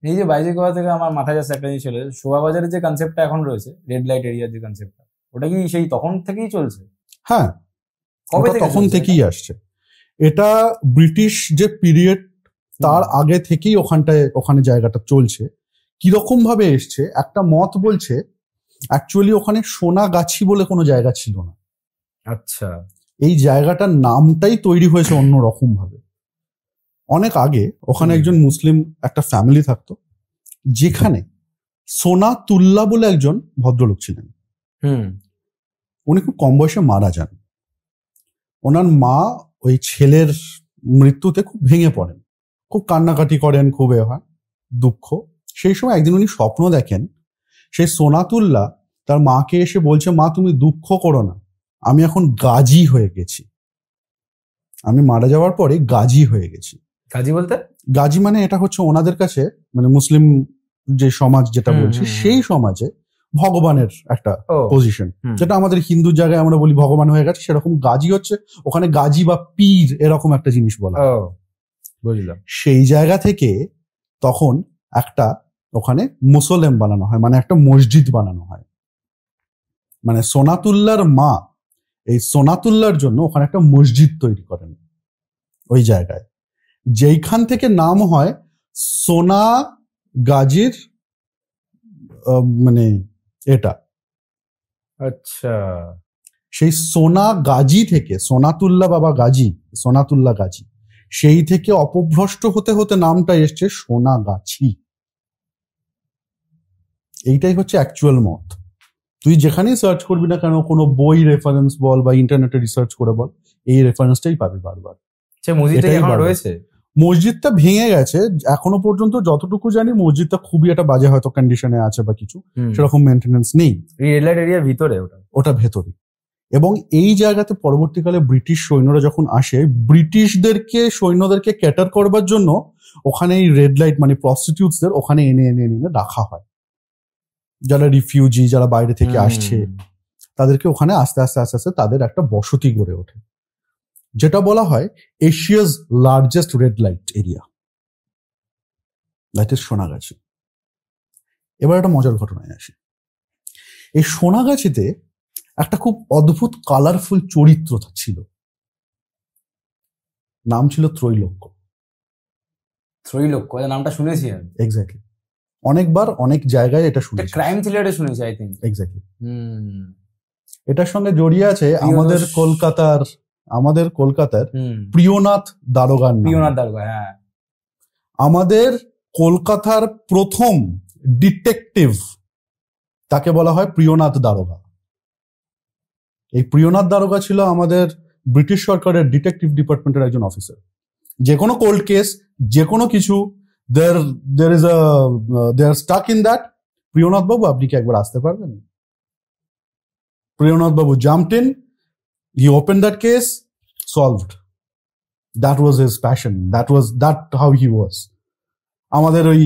এই যে বাইরে গোয়া থেকে আমার মাথায় যাচ্ছে একটা জিনিস ছিল, শোভাবাজারের যে কনসেপ্টটা এখন রয়েছে, রেড লাইট এরিয়ার যে কনসেপ্টটা, ওটা কি সেই তখন থেকেই চলছে? হ্যাঁ, কবে থেকে তখন চলছে থেকেই আসছে। এটা ব্রিটিশ যে পিরিয়ড তার আগে থেকেই ওখানে জায়গাটা চলছে। কিরকম ভাবে এসছে, একটা মত বলছে অ্যাকচুয়ালি ওখানে সোনাগাছি বলে কোনো জায়গা ছিল না। আচ্ছা। এই জায়গাটার নামটাই তৈরি হয়েছে অন্য রকম ভাবে। অনেক আগে ওখানে একজন মুসলিম একটা ফ্যামিলি থাকতো, যেখানে সোনাতুল্লাহ বলে একজন ভদ্রলোক ছিলেন। উনি খুব কম বয়সে মারা যান। ওনার মা ওই ছেলের মৃত্যুতে খুব ভেঙে পড়েন, খুব কান্নাকাটি করেন, খুব দুঃখ। সেই সময় একদিন উনি স্বপ্ন দেখেন, সেই সোনাতুল্লাহ তার মাকে এসে বলছে, মা তুমি দুঃখ করো না, আমি এখন গাজী হয়ে গেছি, আমি মারা যাওয়ার পরে গাজী হয়ে গেছি। গাজী বলতে? গাজী মানে এটা হচ্ছে ওনাদের কাছে, মানে মুসলিম যে সমাজ যেটা বলছি, সেই সমাজে ভগবানের একটা পজিশন, যেটা আমাদের হিন্দু জায়গায় আমরা বলি ভগবান হয়ে গেছে, সেরকম গাজী হচ্ছে ওখানে গাজী বা পীর এরকম একটা জিনিস বলা। বুঝলাম। সেই জায়গা থেকে তখন একটা ওখানে মুসলেম বানানো হয়, মানে একটা মসজিদ বানানো হয়। মানে সোনাতুল্লাহর মা এই সোনাতুল্লাহর জন্য ওখানে একটা মসজিদ তৈরি করেন ওই জায়গায়, যেইখান থেকে নাম হয় সোনা গাজীর, মানে এটা। আচ্ছা। সেই সোনা গাজী থেকে, সোনাতুল্লাহ বাবা গাজী, সোনাতুল্লাহ গাজী, সেই থেকে অপভ্রষ্ট হতে হতে নামটা এসছে সোনাগাছি। এইটাই হচ্ছে অ্যাকচুয়াল মত। তুই যেখানেই সার্চ করবি না কেন, কোনো বই রেফারেন্স বল বা ইন্টারনেটে রিসার্চ করে বল, এই রেফারেন্সটাই পাবি বারবার। মসজিদটা ভেঙে গেছে এখনো পর্যন্ত, যতটুকু জানি মসজিদটা খুবই একটা বাজে হয়তো কন্ডিশনে আছে বা কিছু, সেরকম মেনটেনেন্স নেই। ভিতরে ওটা ভেতরে। এবং এই জায়গাতে পরবর্তীকালে ব্রিটিশ সৈন্যরা যখন আসে, সৈন্যদেরকে ক্যাটার করবার জন্য ওখানে এই রেড লাইট মানে প্রস্টিটিউটসদের ওখানে এনে এনে এনে রাখা হয়। যারা রিফিউজি, যারা বাইরে থেকে আসছে, তাদেরকে ওখানে আস্তে আস্তে আস্তে আস্তে তাদের একটা বসতি গড়ে ওঠে, যেটা বলা হয় Asia's largest red light area, that is Sonagachi. এবার একটা মজার ঘটনায় আসি। এই সোনাগাছিতে একটা খুব অদ্ভুত কালারফুল চরিত্র ছিল, নাম ছিল ত্রৈলোক্য। নামটা শুনেছি আমি। এক্স্যাক্টলি, অনেকবার অনেক জায়গায় এটা শুনেছি। ক্রাইম থ্রিলারে শুনেছি আই থিংক। এক্স্যাক্টলি। এটার সঙ্গে জড়িয়ে আছে আমাদের কলকাতার প্রিয়নাথ দারোগার নাম। হ্যাঁ। আমাদের কলকাতার প্রথম ডিটেকটিভ, তাকে বলা হয় প্রিয়নাথ দারোগা। এই প্রিয়নাথ দারোগা ছিল আমাদের ব্রিটিশ সরকারের ডিটেকটিভ ডিপার্টমেন্টের একজন অফিসার। যে কোনো কোল্ড কেস, যে কোনো কিছু, they are stuck in that, Priyanath বাবু আপনি কি একবার আসতে পারবেন? প্রিয়নাথ বাবু jumped in, he opened that case, solved. That was his passion, that how he was. আমাদের ওই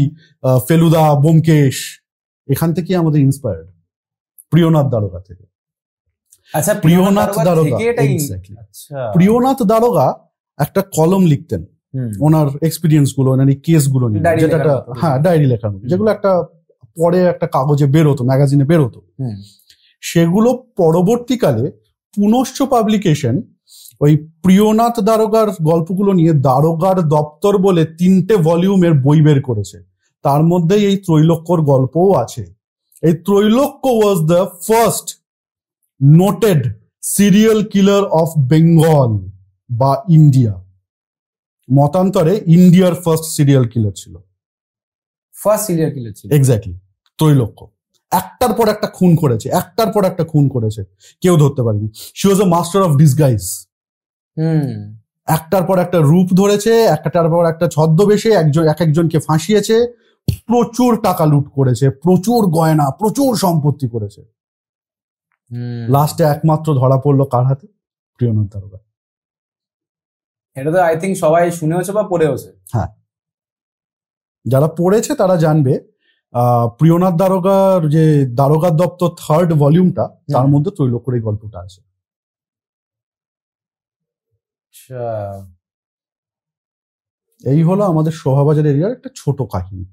ফেলুদা, ব্যোমকেশ, এখান থেকে আমাদের ইন্সপায়ার্ড, প্রিয়নাথ দারোগা থেকে। আচ্ছা, প্রিয়নাথ দারোগা একটা কলম লিখতেন ওনার এক্সপিরিয়েন্স গুলো, ওনার কেস গুলো নিয়ে, যেটা ডায়েরি লেখানো, যেগুলো একটা পরে একটা কাগজে বেরোতো, ম্যাগাজিনে বেরোতো। সেগুলো পরবর্তীকালে পুনশ্চ পাবলিকেশন ওই প্রিয়নাথ দারোগার গল্পগুলো নিয়ে দারোগার দপ্তর বলে 3টে ভলিউমের বই বের করেছে। তার মধ্যে এই ত্রৈলোক্যর গল্পও আছে। এই Trailokya was the first noted serial killer of Bengal বা ইন্ডিয়া। মতান্তরে ইন্ডিয়ার ফার্স্ট সিরিয়াল কিলার ছিল। এক্স্যাক্টলি, ত্রৈলোক্য। একটার পর একটা খুন করেছে, কেউ ধরতে পারেনি। She was a master of disguise. একটার পর একটা রূপ ধরেছে, একটার পর একটা ছদ্মবেশে একজনকে ফাঁসিয়েছে, প্রচুর টাকা লুট করেছে, প্রচুর গয়না, প্রচুর সম্পত্তি করেছে। লাস্টে একমাত্র ধরা পড়লো কার হাতে? প্রিয়নাথ দারোগা। এটা তো আই থিঙ্ক সবাই শুনেওছে বা পড়েওছে। হ্যাঁ, যারা পড়েছে তারা জানবে। প্রিয়নাথ দারোগার যে দারোগার দপ্তর 3rd ভলিউমটা, তার মধ্যে ত্রৈলোক্যর এই গল্পটা আছে। এই হলো আমাদের শোভাবাজার এরিয়ার একটা ছোট কাহিনী।